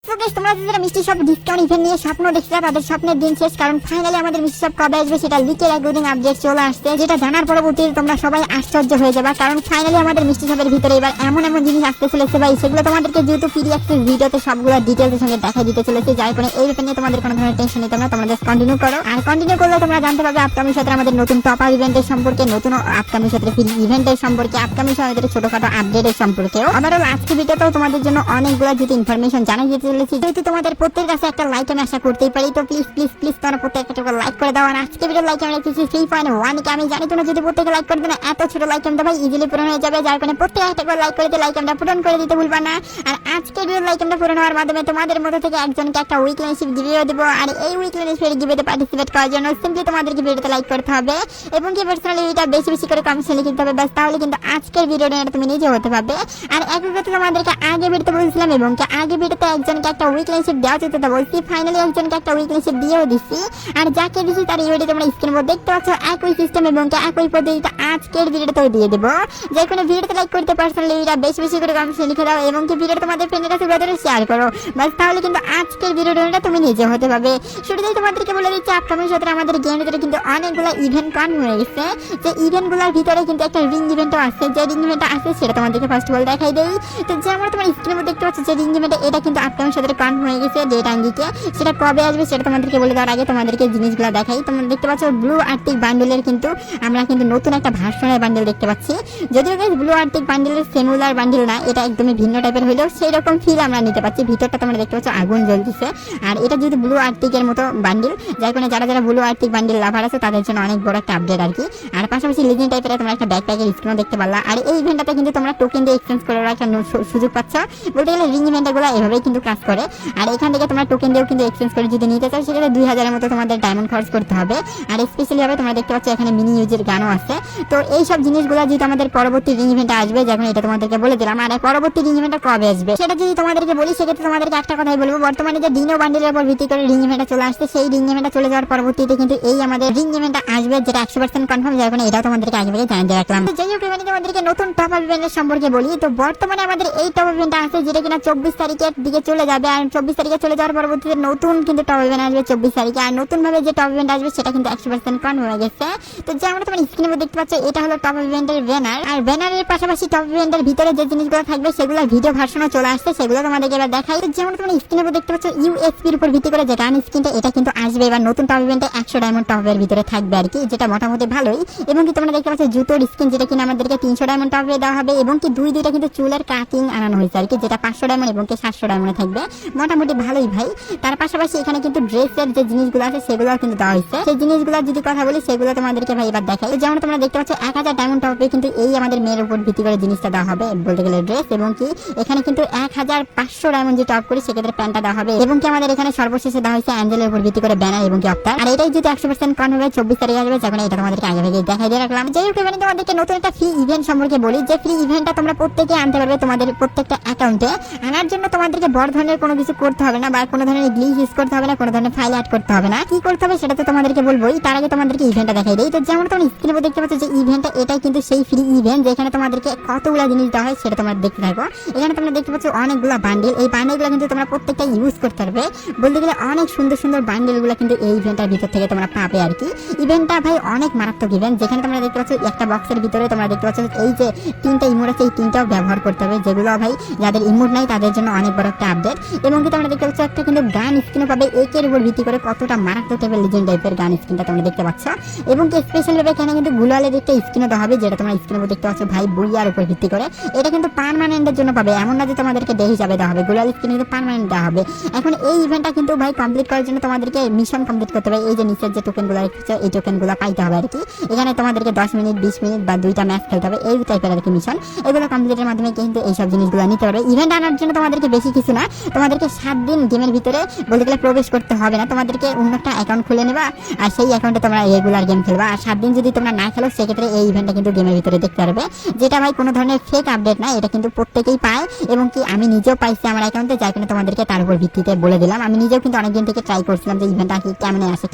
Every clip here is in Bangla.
তো গাইস তোমরা যারা মিষ্টি শপ ডিসকাউন্ট ইভেন্ট নিয়ে স্বপ্ন দেখছিলা তাদের স্বপ্নের দিন শেষ, কারণ ফাইনালি আমাদের মিষ্টি শপ কবে আসবে সেটা লিকের একদিন আপডেট চলে আসছে, যেটা জানার পরবর্তীতে তোমরা সবাই আশ্চর্য হয়ে যাবে, কারণ ফাইনালি আমাদের মিষ্টি শপের ভিতরে এবার এমন এমন জিনিস আসতে চলেছে ভাই, সেগুলো তোমাদেরকে যেহেতু ফ্রি অ্যাক্সেস ভিডিওতে সবগুলো ডিটেইলসের সঙ্গে দেখাই দিতে চলেছে, যার কারণে এই ব্যাপারে নিয়ে তোমাদের কোনো ধরনের টেনশন নিতে হবে না। তোমরা জাস্ট কন্টিনিউ করো, আর কন্টিনিউ করলে তোমরা জানতে পারবে আপকামিং সাথে আমাদের নতুন টপ আপ ইভেন্টের সম্পর্কে, নতুন আপকামিং সাথে ফ্রি ইভেন্টের সম্পর্কে, আপকামিং সাথে ছোটখাটো আপডেটের সম্পর্কেও। আবার আজকে ভিডিওতেও তোমাদের জন্য অনেকগুলো যদি ইনফরমেশন জানাই দিতে চলেছি, যেহেতু তোমাদের প্রত্যেকের কাছে একটা লাইক আমি আশা করতেই পারি, তো প্লিজ প্লিজ প্লিজ তোমরা প্রত্যেকটা লাইক করে দাও। আর আজকে ভিডিও লাইক আমরা কিছু 3.1 কে আমি জানি তোমরা যদি প্রত্যেকে লাইক করে দেন এত ছোট লাইক আমরা ভাই ইজিলি পূরণ হয়ে যাবে, যার কারণে প্রত্যেকটা করে লাইক করে দিতে লাইক আমরা পূরণ করে দিতে ভুলবা না। আর আজকে ভিডিও লাইক আমরা পূরণ হওয়ার মাধ্যমে তোমাদের মধ্যে থেকে একজনকে একটা উইকলিশিপ গিভিও দেব, আর এই উইকলিশিপের গিভিতে পার্টিসিপেট করার জন্য সিম্পলি তোমাদেরকে ভিডিওতে লাইক করতে হবে এবং কি পার্সোনালি এটা বেশি বেশি করে কমেন্টে লিখে দিতে হবে, বাস তাহলে কিন্তু আজকের ভিডিওটা তুমি নিজে হতে পারবে। আর একই কথা তোমাদেরকে আগে ভিডিওতে বলছিলাম এবং কি আগে ভিডিওতে একজনকে একটা উইকলিশিপ দেওয়া যেত, তো বলছি ফাইনালি একজনকে একটা উইকলিশিপ দিয়েও দিচ্ছি, আর যাকে দিচ্ছি তার এই ভিডিও তোমরা স্ক্রিনের উপর দেখতে পাচ্ছ, একই সিস্টেম এবং একই পদ্ধতিতে আজকের ভিডিওতে দিয়ে দেবো। যে কোনো ভিডিওতে লাইক করতে পার্সোনালি এটা বেশি বেশি করে কমেন্টে লিখে দাও এবং কি ভিডিওটা তোমাদের ফ্রেন্ডের কাছে ব্রাদারে শেয়ার করো, বাস তাহলে কিন্তু আজকের ভিডিওটা তুমি নিজে হতে পারবে। শুরুতেই তোমাদেরকে বলে দিচ্ছি আপকামিং সাথে আমাদের গেমের ভিতরে কিন্তু অনেকগুলো ইভেন্ট কন হয়ে গেছে, যে ইভেন্টগুলোর ভিতরে কিন্তু একটা রিং ইভেন্টও আছে, যে রিং ইভেন্টটা আছে সেটা তোমাদেরকে ফার্স্ট অফ অল দেখাই দেই। তো যেমন তোমার স্ক্রিনের উপর দেখতে পাচ্ছ যে রিং ইভেন্ট এটা কিন্তু আপকামিং সাথে কন হয়ে গেছে, যে টাঙ্গিকে সেটা কবে আসবে সেটা তোমাদেরকে বলে দেওয়ার আগে তোমাদেরকে জিনিসগুলো দেখাই। তোমরা দেখতে পাচ্ছ ব্লু আর্টিক বান্ডেলের কিন্তু আমরা কিন্তু নতুন একটা ভার্সনের বান্ডেল দেখতে পাচ্ছি, যদিও গাইস ব্লু আর্টিক বান্ডেলের সেমুলার বান্ডেল না, এটা একদমই ভিন্ন টাইপের হলেও সেই রকম ফিল আমরা নিতে পাচ্ছি। ভিতরটা তোমরা দেখতে পাচ্ছ আগুন জ্বলতেছে, আর এটা যদি ব্লু আর্টিকের মতো বান্ডেল, যার কারণে যারা যারা ব্লু আর্টিক বান্ডেল লাভার আছে তাদের জন্য অনেক বড় একটা আপডেট আর কি। আর পাশাপাশি লিজেন্ড টাইপের তোমরা একটা ব্যাকপ্যাকের স্ক্রিনও দেখতে পারলা, আর এই ইভেন্টটাতে কিন্তু তোমরা টোকেন দিয়ে এক্সচেঞ্জ করার একটা সুযোগ পাচ্ছ। বলতে গেলে রিং ইভেন্টগুলো এভাবেই কিন্তু কাজ করে, আর এখান থেকে তোমরা টোকেন দিয়েও কিন্তু এক্সচেঞ্জ করে যদি নিতে চাও সেক্ষেত্রে 2000-এর মতো তোমাদের ডায়মন্ড খরচ করতে হবে। আর স্পেশালি ভাবে তোমরা দেখতে পাচ্ছ এখানে মিনি ইউজের গানও আছে। তো এই সব জিনিসগুলো যদি আমাদের পরবর্তী রিং ইভেন্টে আসবে, যখন এটা তোমাদেরকে বলে দিলাম, আর পরবর্তী রিং ইভেন্টটা কবে আসবে সেটা যদি তোমাদেরকে বলি সেক্ষেত্রে তোমাদেরকে একটা কথাই বলবো, বর্তমানে যে ডিনো বান্ডেলের উপর ভিত্তি করে রিং ইভেন্টটা চলে আসছে, সেই রিং ইভেন্টটা চলে যাওয়ার পরবর্তীতে কিন্তু এই আমাদের রিং ইভেন্টটা আসবে, যেটা 100% কনফার্ম, যার কারণে এটাও তোমাদেরকে আগে থেকে জানিয়ে রাখলাম। যাই হোক এখানে তোমাদেরকে নতুন টপ আপ ইভেন্টের সম্পর্কে বলি, তো বর্তমানে আমাদের এই টপ ইভেন্টটা আছে যেটা কিনা 24 তারিখের দিকে চলে যাবে, আর 24 তারিখে চলে যাওয়ার পরবর্তীতে নতুন কিন্তু টপ ইভেন্ট আসবে 24 তারিখে, আর নতুন ভাবে যে টপ ইভেন্ট আসবে সেটা কিন্তু 100% কনফার্ম হয়ে গেছে। তো যেমন তোমরা স্ক্রিনে দেখতে পাচ্ছ এটা হলো টপ ইভেন্টের ব্যানার, আর ব্যানারের পাশাপাশি টপ ইভেন্টের ভিতরে যে জিনিসগুলো থাকবে সেগুলো ভিডিও ভার্সনও চলে আসছে, সেগুলো তোমাদেরকে এবার দেখাই। যেমন তোমরা স্ক্রিনে দেখতে পাচ্ছ ইউএসপির উপর ভিত্তি করে যে গান স্কিনটা এটা কিন্তু আসবে এবার নতুন টপ ইভেন্টে 100 ডায়মন্ড টপের ভিতরে থাকবে আর কি, যেটা মোটামুটি ভালোই। এবং কি তোমরা দেখতে পাচ্ছ জুতোর স্কিন যেটা কিনা আমাদেরকে 300 ডায়মন্ড টপে দেওয়া হবে, এবং কি দুইটা কিন্তু চুলের কাটিং আনানো হয়েছে আর কি, যেটা 500 ডায়মন্ড এবং কি 700 ডায়মন্ডে থাকবে, মোটামুটি ভালোই ভাই। তার পাশাপাশি এখানে কিন্তু ড্রেসের যে জিনিসগুলো আছে সেগুলো কিন্তু দেওয়া হয়েছে, সেই জিনিসগুলো যদি কথা বলি সেগুলো তোমাদেরকে ভাই এবার দেখাই। যেমন তোমরা দেখতে পাচ্ছ 1000 ডায়মন্ড টপে কিন্তু এই আমাদের মেয়ের উপর ভিত্তি করে জিনিসটা দেওয়া হবে, বলতে গেলে ড্রেস, এবং কি এখানে কিন্তু 1500 ডায়মন্ড যে টপ করি সেক্ষেত্রে প্যান্টটা দেওয়া হবে, এবং কি আমাদের এখানে সর্বশেষে দেওয়া হয়েছে অ্যাঞ্জেলের উপর ভিত্তি করে ব্যানার এবং কি অফতার, আর এটাই যদি 100% কনফার্ম হবে 24 তারিখে আসবে, যখন এটা তোমাদেরকে আগে থেকে দেখাই দিয়ে রাখলাম। যাই হোক এখানে তোমাদেরকে নতুন একটা ফ্রি ইভেন্ট সম্পর্কে বলি, যে ফ্রি ইভেন্টটা তোমরা প্রত্যেকে আনতে পারবে তোমাদের প্রত্যেকটা অ্যাকাউন্টে। আনার জন্য তোমাদেরকে বড় ধরনের কোনো কিছু করতে হবে না, বা কোনো ধরনের গ্লিচ ইউজ করতে হবে না, কোনো ধরনের ফাইল অ্যাড করতে হবে না। কি করতে হবে সেটা তো তোমাদেরকে বলবোই, তার আগে তোমাদেরকে ইভেন্টটা দেখাই দেই। তো যেমন তোমরা স্ক্রিনে দেখতে পাচ্ছ যে ইভেন্টটা এটাই কিন্তু সেই ফ্রি ইভেন্ট যেখানে তোমাদেরকে কতগুলো জিনিস দেওয়া হয় সেটা তোমরা দেখতে থাকো। এখানে তোমরা দেখতে পাচ্ছ অনেকগুলো বান্ডেল, এই বান্ডেলগুলো কিন্তু তোমরা প্রত্যেকটা ইউজ করতে পারবে, বলতে গেলে অনেক সুন্দর সুন্দর বান্ডেলগুলো কিন্তু এই ইভেন্টের ভিতর থেকে তোমরা পাবে আর কি। ইভেন্টটা ভাই অনেক মারাত্মক ইভেন্ট, যেখানে তোমরা দেখতে পাচ্ছ একটা বক্সের ভিতরে তোমরা দেখতে পাচ্ছ এই যে 3টা ইমোট আছে, এই 3টাও ব্যবহার করতে হবে, যেগুলো ভাই যাদের ইমোট নাই তাদের জন্য অনেক বড় একটা আপডেট। এবং কি তোমরা দেখতে পাচ্ছ একটা কিন্তু গান স্কিনও পাবে, একের উপর ভিত্তি করে কতটা মারাত্মক টাইপের লিজেন্ড টাইপের গান স্কিনটা তোমরা দেখতে পাচ্ছ, এবং কি স্পেশাল ভাবে এখানে কিন্তু গুলালের একটা স্কিনও দেওয়া হবে, যেটা তোমরা স্ক্রিনে দেখতে পাচ্ছ ভাই বুইয়ার উপর ভিত্তি করে, এটা কিন্তু পার্মানেন্টের জন্য পাবে, এমন না যে তোমাদেরকে ডে হিসাবে দেওয়া হবে, গুলাল স্কিন কিন্তু পার্মানেন্ট দেওয়া হবে। এখন এই ইভেন্টটা কিন্তু ভাই কমপ্লিট করার জন্য তোমাদেরকে মিশন কমপ্লিট করতে হবে, এই যে নিচের যে টোকেনগুলো রেখেছো এই টোকেনগুলো পাইতে হবে আর কি। এখানে তোমাদেরকে 10 মিনিট 20 মিনিট বা 2টা ম্যাচ খেলতে হবে, এই টাইপের আর কি মিশন, এগুলো কমপ্লিটের মাধ্যমে কিন্তু এইসব জিনিসগুলো নিতে পারবে। ইভেন্ট আনার জন্য তোমাদেরকে বেশি কিছু না, তোমাদেরকে 7 দিন গেমের ভিতরে বলতে গেলে প্রবেশ করতে হবে না, তোমাদেরকে অন্য একটা অ্যাকাউন্ট খুলে নেবা, আর সেই অ্যাকাউন্টে তোমরা রেগুলার গেম খেলবা, আর 7 দিন যদি তোমরা না খেলো সেক্ষেত্রে এই ইভেন্টটা কিন্তু গেমের ভিতরে দেখতে পারবে, যেটা ভাই কোনো ধরনের ফেক আপডেট না, এটা কিন্তু প্রত্যেকেই পায়, এবং কি আমি নিজেও পাইছি আমার অ্যাকাউন্টে, যার কারণে তোমাদেরকে তার উপর ভিত্তিতে বলে দিলাম। আমি নিজেও কিন্তু অনেকদিন থেকে ট্রাই করছিলাম যে ইভেন্টটা কি কেমনে আসে,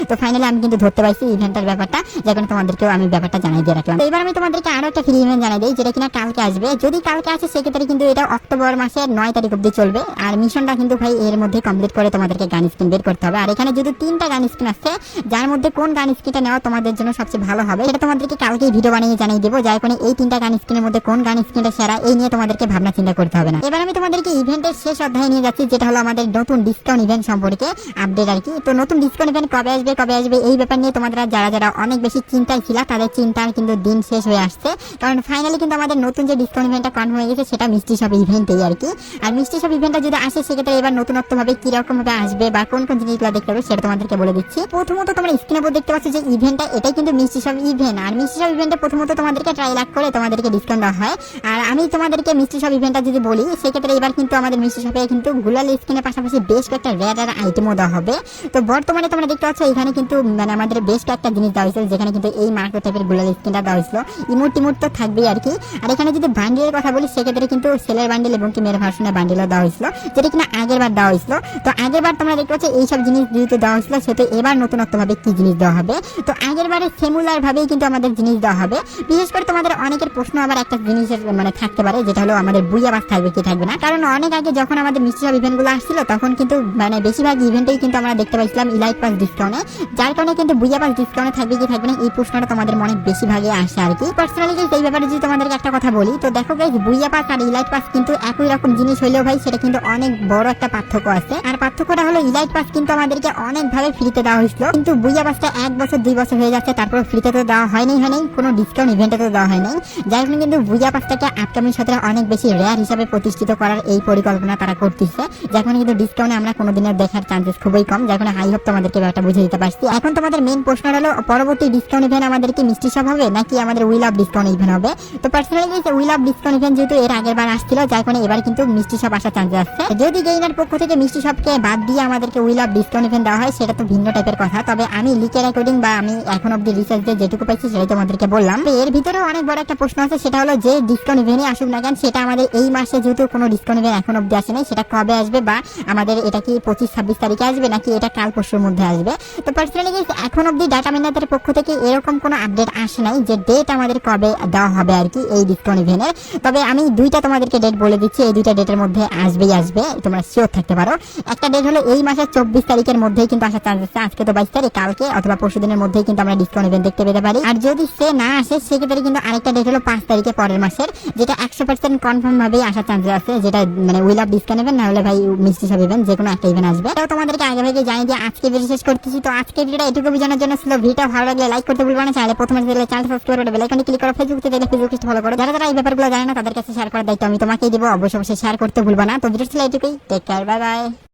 তো ফাইনালি আমি কিন্তু ধরতে পারছি ইভেন্টের ব্যাপারটা, যার কারণে তোমাদেরকেও আমি ব্যাপারটা জানাই দিয়ে রাখলাম। তো এবার আমি তোমাদেরকে আরো একটা ফ্রি ইভেন্ট জানাই দিই, যেটা কিনা কালকে আসবে, যদি কালকে আসে সেক্ষেত্রে কিন্তু এটা অক্টোবর মাসের 9 তারিখ অব্দি চলবে, আর মিশনটা কিন্তু ভাই এর মধ্যে কমপ্লিট করে তোমাদেরকে গান স্কিন বের করতে হবে। আর এখানে যদি 3টা গান স্কিন আছে, যার মধ্যে কোন গান স্কিনটা নেওয়া তোমাদের জন্য সবচেয়ে ভালো হবে সেটা তোমাদেরকে কালকেই ভিডিও বানিয়ে জানিয়ে দেবো। যার কারণে এই 3টা গান স্কিনের মধ্যে কোন গান স্কিনটা সেরা এই নিয়ে তোমাদেরকে ভাবনা চিন্তা করতে হবে না। এবার আমি তোমাদেরকে ইভেন্টের শেষ অধ্যায়ে নিয়ে যাচ্ছি, যেটা হলো আমাদের নতুন ডিসকাউন্ট ইভেন্ট সম্পর্কে আপডেট আর কি। তো নতুন ডিসকাউন্ট ইভেন্ট কবে আসবে এই ব্যাপার নিয়ে তোমরা যারা অনেক বেশি চিন্তায় ছিল তাদের চিন্তার কিন্তু দিন শেষ হয়ে আসছে, কারণ ফাইনালি কিন্তু আমাদের নতুন যে ডিসকাউন্ট ইভেন্টটা কনফার্ম হয়ে গেছে সেটা মিষ্টি শপ ইভেন্টেই আর কি। আর মিষ্টি শপ ইভেন্টটা যদি আসে সেক্ষেত্রে এবার নতুনত্ব ভাবে কিরকম ভাবে আসবে বা কোন কোন জিনিসগুলো দেখতে হবে সেটা তোমাদেরকে বলে দিচ্ছি। প্রথমত তোমরা স্ক্রিনের উপর দেখতে পাচ্ছ যে ইভেন্টটা, এটাই কিন্তু মিষ্টি শপ ইভেন্ট। আর মিষ্টি শপ ইভেন্টে প্রথমত তোমাদেরকে ট্রাই লাখ করে তোমাদেরকে ডিসকাউন্ট দেওয়া হয়। আর আমি তোমাদেরকে মিষ্টি শপ ইভেন্টটা যদি বলি সেক্ষেত্রে এবার কিন্তু আমাদের মিষ্টি শপে কিন্তু গুলাল স্কিনের পাশাপাশি বেশ কয়েকটা রেয়ার আইটেমও দেওয়া হবে। তো বর্তমানে তোমরা দেখতে পাচ্ছ এখানে কিন্তু মানে আমাদের বেশ কয়েকটা জিনিস দেওয়া হয়েছিল, যেখানে কিন্তু এই মার্কো টাইপের গুলাল স্কিনটা দেওয়া হয়েছিল। ইমোট তো থাকবেই আর কি। আর এখানে যদি বান্ডেলের কথা বলি সেক্ষেত্রে কিন্তু সেলের বান্ডেল এবং কি মেয়ের ভার্সনের বান্ডেলও দেওয়া হয়েছিল, যেটা কিনা আগের বার দেওয়া হয়েছিল। তো আগের বার তোমরা দেখতে পাচ্ছ এইসব জিনিস যেহেতু দেওয়া হয়েছিল সেহেতু এবার নতুনত্ব ভাবে কি জিনিস দেওয়া হবে। তো আগের বারে সিমিলার ভাবেই কিন্তু আমাদের জিনিস দেওয়া হবে। বিশেষ করে তোমাদের অনেকের প্রশ্ন আবার একটা জিনিসের মানে থাকতে পারে, যেটা হলো আমাদের বুইয়া বাস থাকবে কি থাকবে না। কারণ অনেক আগে যখন আমাদের মিষ্টি সব ইভেন্ট গুলো আসছিল তখন কিন্তু মানে বেশিরভাগ ইভেন্টেই কিন্তু আমরা দেখতে পাইছিলাম ইলাইট পাস ডিসকাউন্টে, যার কারণে কিন্তু বুইয়া পাস ডিসকাউন্টে থাকবে কি থাকবে না এই প্রশ্নটা তোমাদের মনে বেশিরভাগে আসে আর কি। পার্সোনালি এই ব্যাপারে যদি তোমাদেরকে একটা কথা বলি, তো দেখো গাইস বুইয়া পাস আর ইলাইট পাস কিন্তু একই রকম জিনিস হইলেও ভাই সেটা কিন্তু অনেক বড় একটা পার্থক্য আছে। আর পার্থক্যটা হলো ইলাইট পাস কিন্তু আমাদেরকে অনেক ভাবে ফ্রিতে দেওয়া হয়েছিল, কিন্তু বুইয়া পাসটা 1 বছর 2 বছর হয়ে যাচ্ছে তারপর ফ্রিতে তো দেওয়া হয়নি কোনো ডিসকাউন্ট ইভেন্টে তো দেওয়া হয়নি। যার কারণে কিন্তু বুইয়া পাসটাকে আপকামিং সাথে অনেক বেশি রেয়ার হিসাবে প্রতিষ্ঠিত করার এই পরিকল্পনা তারা করতেছে, যার কারণে কিন্তু ডিসকাউন্টে আমরা কোনোদিনও দেখার চান্সেস খুবই কম। যার কারণে হাই হোপ তোমাদেরকে ব্যাপারটা বুঝে দিতে পারছি। এখন তোমাদের মেইন প্রশ্ন হলো পরবর্তী ডিসকাউন্ট ইভেন্ট আমাদেরকে মিষ্টি শপ হবে নাকি আমাদের উইল অফ ডিসকাউন্ট ইভেন্ট হবে। তো personally will of discount event যেহেতু এর আগের বার আসছিল, যার কারণে এবার কিন্তু মিষ্টি শপ আসার চান্স আছে। যদি গেইনার পক্ষ থেকে মিষ্টি শপকে বাদ দিয়ে আমাদেরকে উইল অফ ডিসকাউন্ট ইভেন্ট দেওয়া হয় সেটা তো ভিন্ন টাইপের কথা। তবে আমি লিকের রেকর্ডিং বা আমি এখন অব্দি রিসার্চ দিয়ে যেটুকু পাইছি সেটাই তোমাদেরকে বললাম। তো এর ভিতরে অনেক বড় একটা প্রশ্ন আছে, সেটা হলো যে ডিসকাউন্ট ইভেন্টই আসুক না কেন সেটা আমাদের এই মাসে যেহেতু কোনো ডিসকাউন্ট ইভেন্ট এখন অব্দি আসে নাই, সেটা কবে আসবে বা আমাদের এটা কি 25-26 তারিখে আসবে নাকি এটা কাল পরশুর মধ্যে আসবে। তো পার্সোনালি এখন অব্দি ডাটা মিনারদের পক্ষ থেকে এরকম কোনো আপডেট আসে নাই যে ডেট আমাদের কবে দেওয়া হবে আর কি এই ডিসকাউন্ট ইভেন্টের। তবে আমি 2টা তোমাদেরকে ডেট বলে দিচ্ছি, এই 2টা ডেটের মধ্যে আসবে, তোমরা শিওর থাকতে পারো। একটা ডেট হলো এই মাসের 24 তারিখের মধ্যেই কিন্তু আসার চান্স আছে। আজকে তো 22 তারিখ, কালকে অথবা পরশু দিনের মধ্যেই কিন্তু আমরা ডিসকাউন্ট ইভেন্ট দেখতে পেতে পারি। আর যদি সে না আসে সেক্ষেত্রে কিন্তু আরেকটা ডেট হলো 5 তারিখে পরের মাসের, যেটা 100% কনফার্ম ভাবেই আসার চান্স আছে, যেটা মানে উইল অফ ডিসকাউন্ট ইভেন্ট না হলে ভাই মিষ্টি সব ইভেন্ট যে কোনো একটা ইভেন্ট আসবে। তাও তোমাদেরকে আগে ভাগে জানিয়ে দিয়ে আজকে ভিডিও শেষ করতেছি। তো আজকে ভিডিওটা এটুকু বোঝানোর জন্য ছিল। ভিডিওটা ভালো লাগলে লাইক করতে ভুলবা না, চাইলে প্রথমে চ্যানেল সাবস্ক্রাইব করে বেল আইকনে ক্লিক করে ফেসবুক থেকে ফলো করো। যারা এই ব্যাপারগুলো জানে না তাদের কাছে শেয়ার করার দায়িত্ব আমি তোমাকেই দেবো, অবশ্যই শেয়ার করতে ভুলবা না। তো ভিডিও ছিল এটুকুই, টেক কেয়ার, বাই বাই।